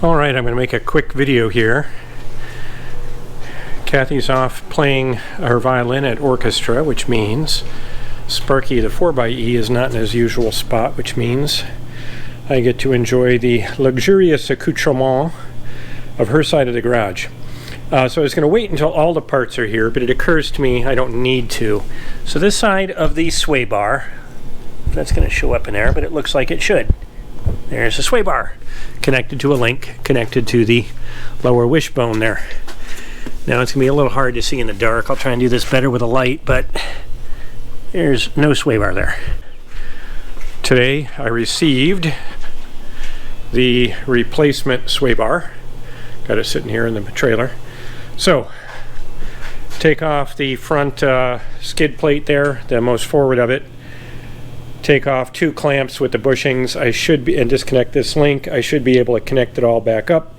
Alright, I'm going to make a quick video here. Kathy's off playing her violin at orchestra, which means Sparky the 4xe is not in his usual spot, which means I get to enjoy the luxurious accoutrement of her side of the garage. So I was going to wait until all the parts are here, but it occurs to me I don't need to. So this side of the sway bar, that's going to show up in there, but it looks like it should. There's the sway bar connected to a link, connected to the lower wishbone there. Now it's going to be a little hard to see in the dark. I'll try and do this better with a light, but there's no sway bar there. Today I received the replacement sway bar. Got it sitting here in the trailer. So, take off the front skid plate there, the most forward of it. Take off 2 clamps with the bushings. And disconnect this link. I should be able to connect it all back up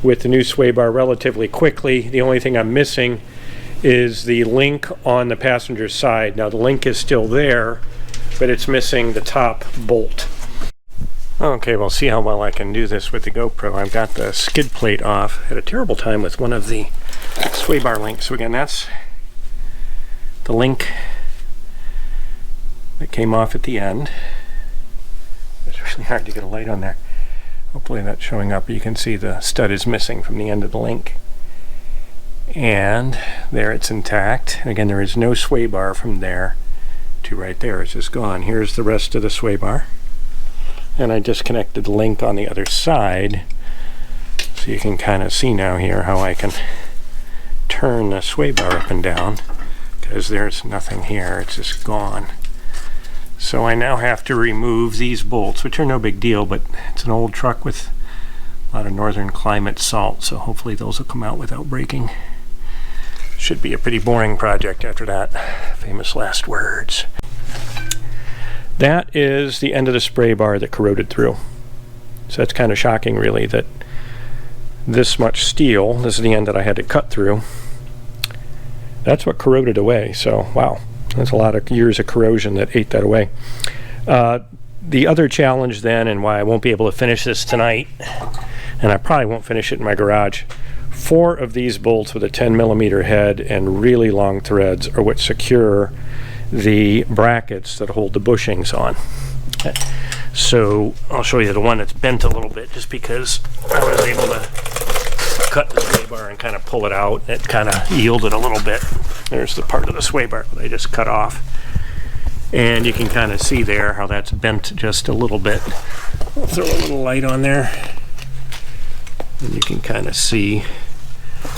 with the new sway bar relatively quickly. The only thing I'm missing is the link on the passenger side. Now the link is still there, but it's missing the top bolt. Okay, we'll see how well I can do this with the GoPro. I've got the skid plate off. Had a terrible time with one of the sway bar links. So again, that's the link that came off at the end. It's really hard to get a light on there. Hopefully that's showing up. You can see the stud is missing from the end of the link. And there it's intact. Again, there is no sway bar from there to right there. It's just gone. Here's the rest of the sway bar. And I disconnected the link on the other side. So you can kind of see now here how I can turn the sway bar up and down, because there's nothing here. It's just gone. So I now have to remove these bolts, which are no big deal, but it's an old truck with a lot of northern climate salt, so hopefully those will come out without breaking. Should be a pretty boring project after that. Famous last words. That is the end of the spray bar that corroded through. So that's kind of shocking, really, that this much steel, this is the end that I had to cut through, that's what corroded away. So wow, that's a lot of years of corrosion that ate that away. The other challenge then, and why I won't be able to finish this tonight, and I probably won't finish it in my garage, 4 of these bolts with a 10mm head and really long threads are what secure the brackets that hold the bushings on. So I'll show you the one that's bent a little bit, just because I was able to cut the sway bar and kind of pull it out. It kind of yielded a little bit. There's the part of the sway bar that I just cut off, and you can kind of see there how that's bent just a little bit. I'll throw a little light on there and you can kind of see.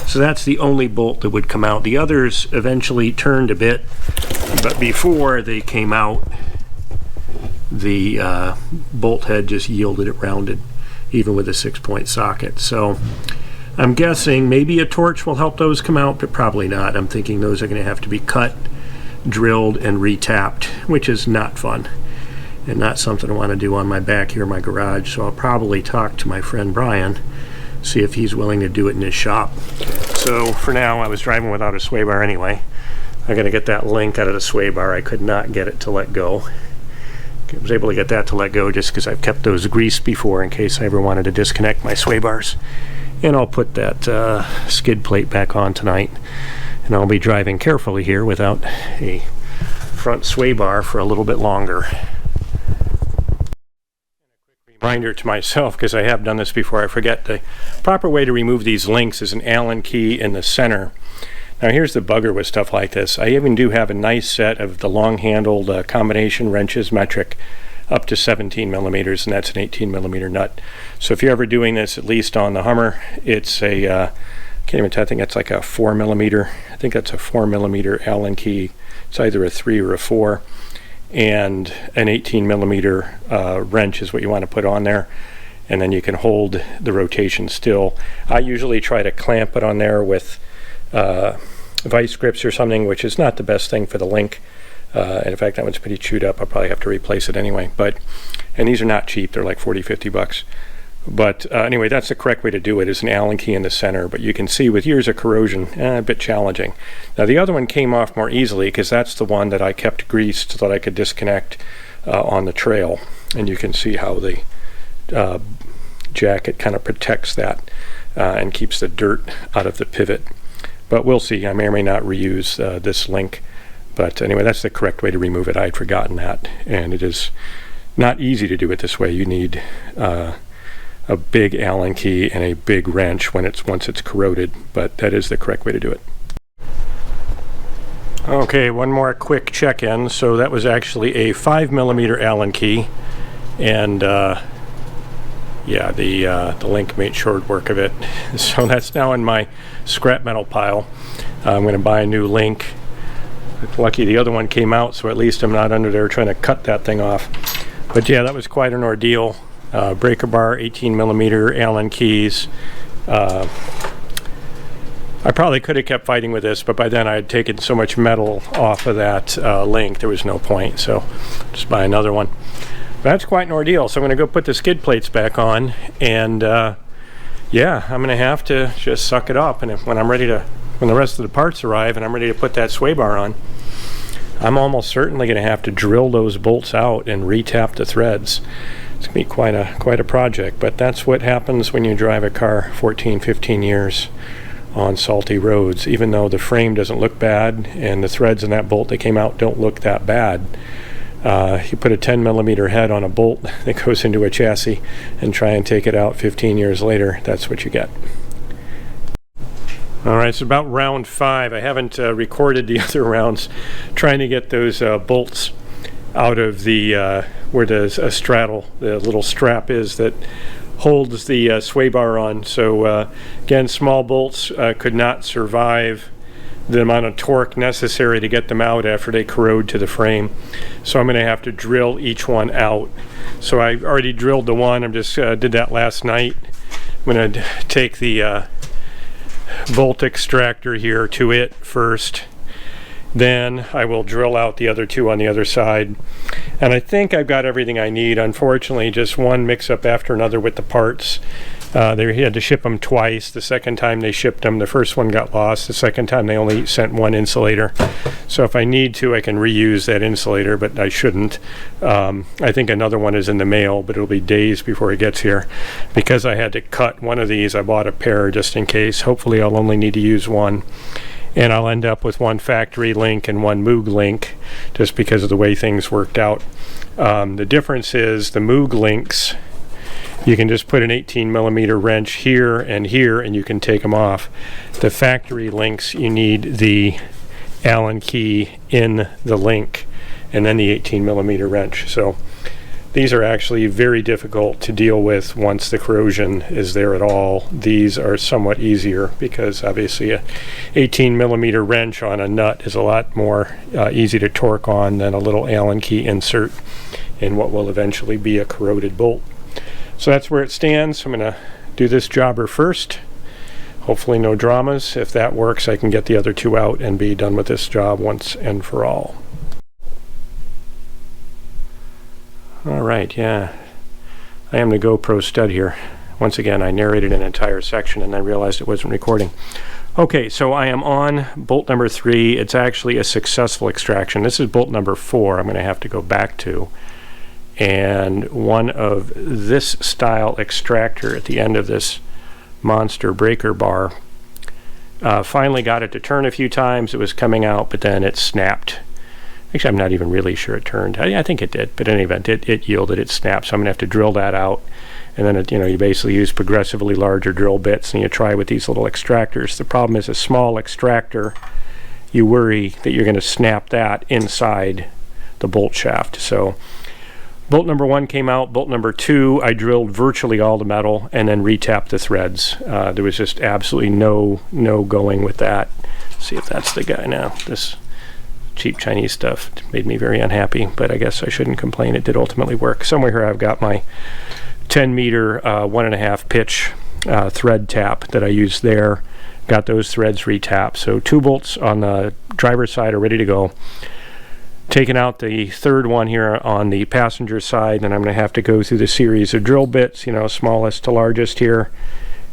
So that's the only bolt that would come out. The others eventually turned a bit, but before they came out, the bolt head just yielded it rounded, even with a 6-point socket. So I'm guessing maybe a torch will help those come out, but probably not. I'm thinking those are going to have to be cut, drilled, and retapped, which is not fun and not something I want to do on my back here in my garage. So I'll probably talk to my friend Brian, see if he's willing to do it in his shop. So for now, I was driving without a sway bar anyway. I got to get that link out of the sway bar. I could not get it to let go. I was able to get that to let go just because I've kept those greased before in case I ever wanted to disconnect my sway bars. And I'll put that skid plate back on tonight. And I'll be driving carefully here without a front sway bar for a little bit longer. Reminder to myself, because I have done this before, I forget, the proper way to remove these links is an Allen key in the center. Now here's the bugger with stuff like this. I even do have a nice set of the long-handled combination wrenches, metric, up to 17mm, and that's an 18mm nut. So if you're ever doing this, at least on the Hummer, it's a, can't even tell, I think that's like a 4mm. I think that's a 4mm Allen key. It's either a 3 or a 4. And an 18mm wrench is what you want to put on there, and then you can hold the rotation still. I usually try to clamp it on there with vice grips or something, which is not the best thing for the link, and in fact that one's pretty chewed up. I'll probably have to replace it anyway, and these are not cheap. They're like 40-50 bucks. But anyway, that's the correct way to do it, is an Allen key in the center. But you can see with years of corrosion, a bit challenging. Now the other one came off more easily because that's the one that I kept greased so that I could disconnect on the trail. And you can see how the jacket kind of protects that and keeps the dirt out of the pivot. But we'll see. I may or may not reuse this link. But anyway, that's the correct way to remove it. I had forgotten that. And it is not easy to do it this way. You need a big Allen key and a big wrench once it's corroded. But that is the correct way to do it. Okay, one more quick check-in. So that was actually a 5mm Allen key. And yeah, the link made short work of it. So that's now in my scrap metal pile. I'm going to buy a new link. Lucky the other one came out, so at least I'm not under there trying to cut that thing off. But yeah, that was quite an ordeal. Breaker bar, 18mm Allen keys. I probably could have kept fighting with this, but by then I had taken so much metal off of that link, there was no point. So just buy another one. That's quite an ordeal. So I'm going to go put the skid plates back on, and yeah, I'm going to have to just suck it up. And when the rest of the parts arrive and I'm ready to put that sway bar on, I'm almost certainly going to have to drill those bolts out and retap the threads. It's going to be quite a project, but that's what happens when you drive a car 14, 15 years on salty roads. Even though the frame doesn't look bad and the threads in that bolt that came out don't look that bad, you put a 10mm head on a bolt that goes into a chassis and try and take it out 15 years later, that's what you get. Alright, it's about round 5. I haven't recorded the other rounds, trying to get those bolts out of the where the straddle, the little strap is that holds the sway bar on. So again, small bolts could not survive the amount of torque necessary to get them out after they corrode to the frame. So I'm going to have to drill each one out. So I already drilled the one. I just did that last night. I'm going to take the bolt extractor here to it first. Then I will drill out the other two on the other side. And I think I've got everything I need. Unfortunately, just one mix-up after another with the parts. They had to ship them twice. The second time they shipped them, the first one got lost. The second time they only sent one insulator. So if I need to, I can reuse that insulator, but I shouldn't. I think another one is in the mail, but it'll be days before it gets here. Because I had to cut one of these, I bought a pair just in case. Hopefully I'll only need to use one. And I'll end up with one factory link and one Moog link, just because of the way things worked out. The difference is the Moog links, you can just put an 18mm wrench here, and you can take them off. The factory links, you need the Allen key in the link and then the 18mm wrench. So these are actually very difficult to deal with once the corrosion is there at all. These are somewhat easier because obviously a 18mm wrench on a nut is a lot more easy to torque on than a little Allen key insert in what will eventually be a corroded bolt. So that's where it stands. I'm going to do this jobber first. Hopefully no dramas. If that works, I can get the other two out and be done with this job once and for all. Alright, yeah. I am the GoPro stud here. Once again, I narrated an entire section and I realized it wasn't recording. Okay, so I am on bolt number 3. It's actually a successful extraction. This is bolt number 4 I'm going to have to go back to. And one of this style extractor at the end of this monster breaker bar finally got it to turn a few times. It was coming out, but then it snapped. Actually, I'm not even really sure it turned. I think it did, but in any event, it yielded, it snapped. So I'm going to have to drill that out. And then, you basically use progressively larger drill bits, and you try with these little extractors. The problem is a small extractor, you worry that you're going to snap that inside the bolt shaft. So bolt number 1 came out. Bolt number 2, I drilled virtually all the metal and then retapped the threads. There was just absolutely no going with that. Let's see if that's the guy now. This cheap Chinese stuff made me very unhappy, but I guess I shouldn't complain. It did ultimately work. Somewhere here I've got my 10 meter 1.5 pitch thread tap that I used there. Got those threads retapped. So 2 bolts on the driver's side are ready to go. Taking out the third one here on the passenger side, and I'm going to have to go through the series of drill bits, smallest to largest here,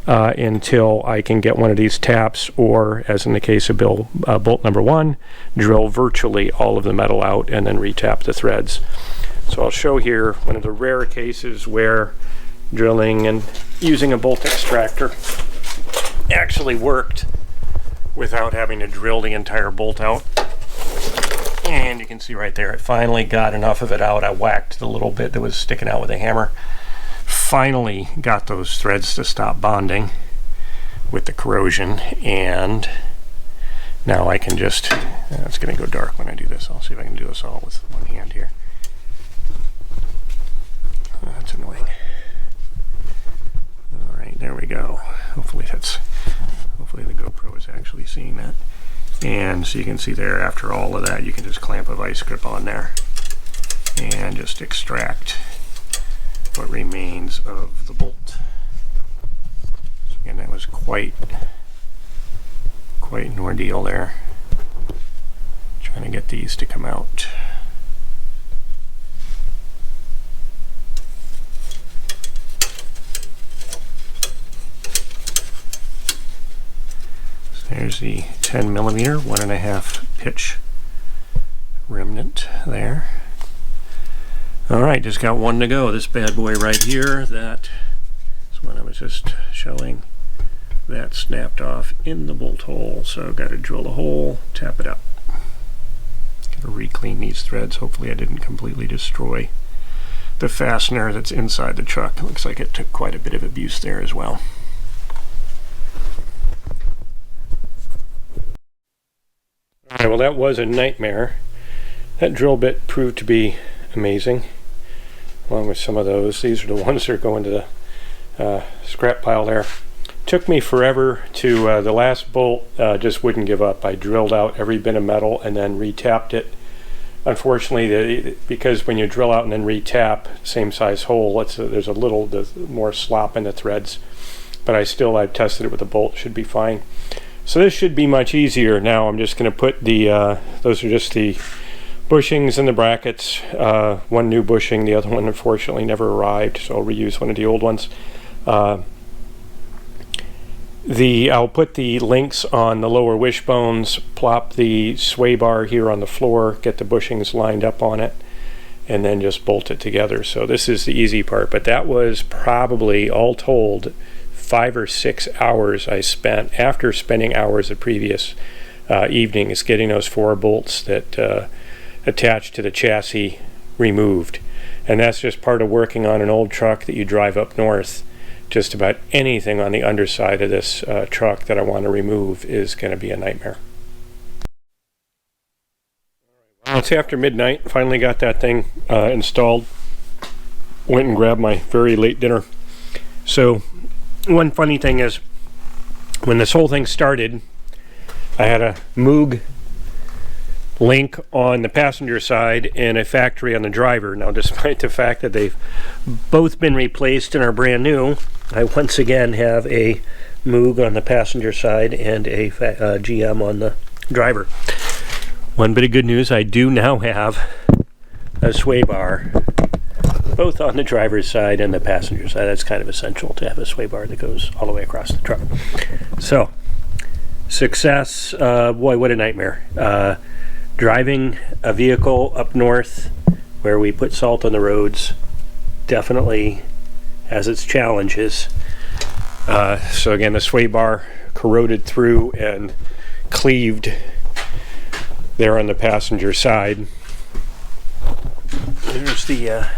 until I can get one of these taps, or as in the case of bolt number 1, drill virtually all of the metal out and then retap the threads. So I'll show here one of the rare cases where drilling and using a bolt extractor actually worked without having to drill the entire bolt out. And you can see right there, it finally got enough of it out. I whacked the little bit that was sticking out with a hammer. Finally got those threads to stop bonding with the corrosion, and now I can just, it's going to go dark when I do this. I'll see if I can do this all with one hand here. That's annoying. All right, there we go. Hopefully the GoPro is actually seeing that. And so you can see there, after all of that, you can just clamp a vice grip on there and just extract what remains of the bolt. So again, that was quite an ordeal there, trying to get these to come out. There's the 10mm 1.5 pitch remnant there. Alright, just got one to go. This bad boy right here, that is one I was just showing. That snapped off in the bolt hole, so got to drill the hole, tap it up. Got to re-clean these threads. Hopefully I didn't completely destroy the fastener that's inside the truck. Looks like it took quite a bit of abuse there as well. Alright, well that was a nightmare. That drill bit proved to be amazing, along with some of those. These are the ones that are going to the scrap pile there. Took me forever to, the last bolt just wouldn't give up. I drilled out every bit of metal and then re-tapped it. Unfortunately, because when you drill out and then re-tap, same size hole, there's a little more slop in the threads. But I've tested it with a bolt, should be fine. So this should be much easier. Now I'm just going to put the, those are just the bushings and the brackets. One new bushing, the other one unfortunately never arrived, so I'll reuse one of the old ones. I'll put the links on the lower wishbones, plop the sway bar here on the floor, get the bushings lined up on it, and then just bolt it together. So this is the easy part, but that was probably, all told, 5 or 6 hours I spent, after spending hours the previous evenings, getting those 4 bolts that attached to the chassis removed. And that's just part of working on an old truck that you drive up north. Just about anything on the underside of this truck that I want to remove is going to be a nightmare. Well, it's after midnight. Finally got that thing installed. Went and grabbed my very late dinner. So one funny thing is, when this whole thing started, I had a Moog link on the passenger side and a factory on the driver. Now, despite the fact that they've both been replaced and are brand new, I once again have a Moog on the passenger side and a GM on the driver. One bit of good news, I do now have a sway bar both on the driver's side and the passenger side. That's kind of essential to have a sway bar that goes all the way across the truck. So, success. Boy, what a nightmare. Driving a vehicle up north where we put salt on the roads definitely has its challenges. So again, the sway bar corroded through and cleaved there on the passenger side. There's the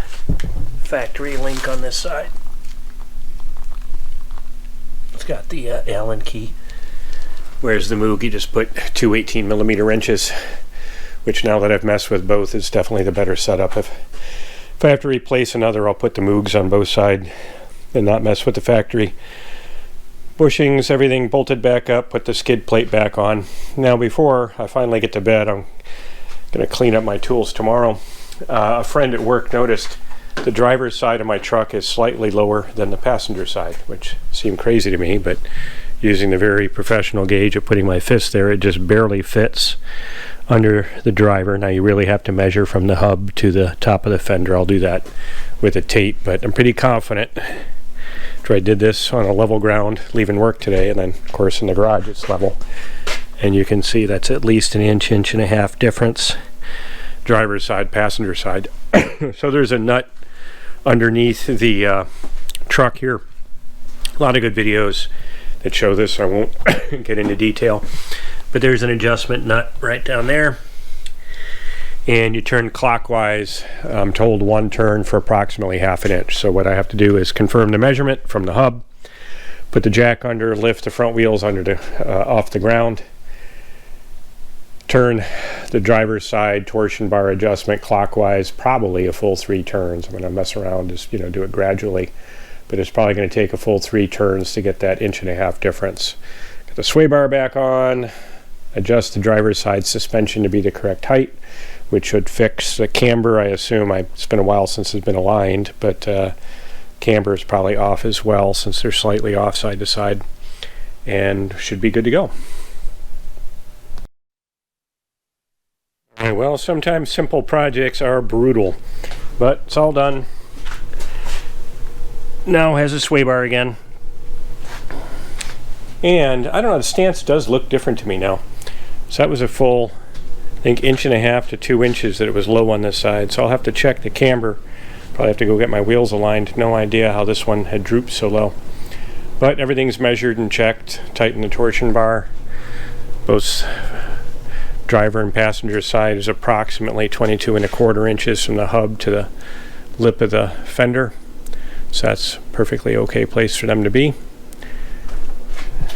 factory link on this side. It's got the Allen key. Whereas the Moog, you just put 2 18mm wrenches, which now that I've messed with both is definitely the better setup. If I have to replace another, I'll put the Moogs on both sides and not mess with the factory. Bushings, everything bolted back up, put the skid plate back on. Now before I finally get to bed, I'm going to clean up my tools tomorrow. A friend at work noticed the driver's side of my truck is slightly lower than the passenger side, which seemed crazy to me, but using the very professional gauge of putting my fist there, it just barely fits under the driver. Now you really have to measure from the hub to the top of the fender. I'll do that with a tape, but I'm pretty confident. After I did this on a level ground leaving work today, and then of course in the garage it's level, and you can see that's at least an inch and a half difference, driver's side, passenger side. So there's a nut underneath the truck here. A lot of good videos that show this. I won't get into detail, but there's an adjustment nut right down there, and you turn clockwise. I'm told one turn for approximately 1/2 inch. So what I have to do is confirm the measurement from the hub, put the jack under, lift the front wheels under the off the ground, turn the driver's side torsion bar adjustment clockwise, probably a full 3 turns. I'm going to mess around, just do it gradually, but it's probably going to take a full 3 turns to get that 1.5 inch difference. Get the sway bar back on, adjust the driver's side suspension to be the correct height, which should fix the camber. I assume it's been a while since it's been aligned, but camber is probably off as well since they're slightly off side to side, and should be good to go. Well, sometimes simple projects are brutal, but it's all done. Now has a sway bar again. And I don't know, the stance does look different to me now. So that was a full, I think, 1.5 inches to 2 inches that it was low on this side. So I'll have to check the camber. Probably have to go get my wheels aligned. No idea how this one had drooped so low. But everything's measured and checked. Tighten the torsion bar. Both driver and passenger side is approximately 22¼ inches from the hub to the lip of the fender. So that's perfectly okay place for them to be.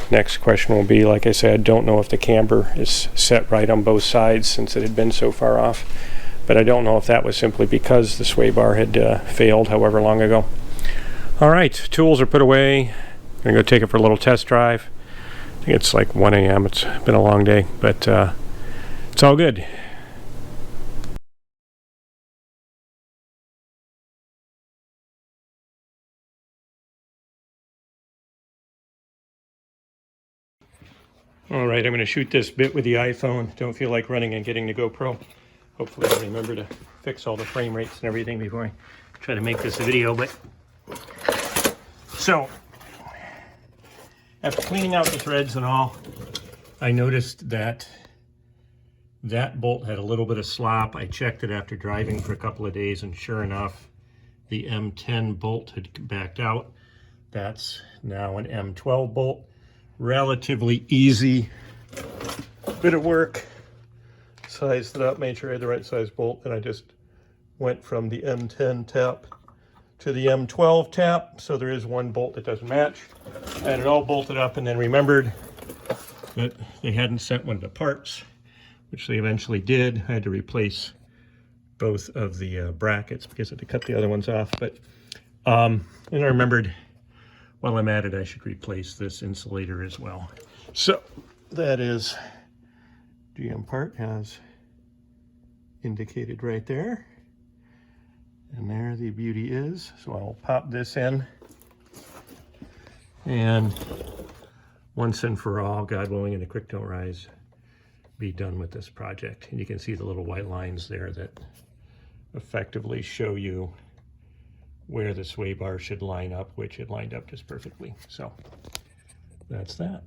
Next question will be, like I said, don't know if the camber is set right on both sides since it had been so far off. But I don't know if that was simply because the sway bar had failed however long ago. All right, tools are put away. I'm going to go take it for a little test drive. I think it's like 1 a.m. It's been a long day, but it's all good. All right, I'm going to shoot this bit with the iPhone. Don't feel like running and getting the GoPro. Hopefully I'll remember to fix all the frame rates and everything before I try to make this a video. But so after cleaning out the threads and all, I noticed that that bolt had a little bit of slop. I checked it after driving for a couple of days, and sure enough, the M10 bolt had backed out. That's now an M12 bolt. Relatively easy bit of work. Sized it up, made sure I had the right size bolt, and I just went from the M10 tap to the M12 tap. So there is one bolt that doesn't match. I had it all bolted up and then remembered that they hadn't sent one to parts, which they eventually did. I had to replace both of the brackets because I had to cut the other ones off. But and I remembered while I'm at it, I should replace this insulator as well. So that is GM part as indicated right there. And there the beauty is. So I'll pop this in, and once and for all, God willing, in a quick don't rise, be done with this project. And you can see the little white lines there that effectively show you where the sway bar should line up, which it lined up just perfectly. So that's that.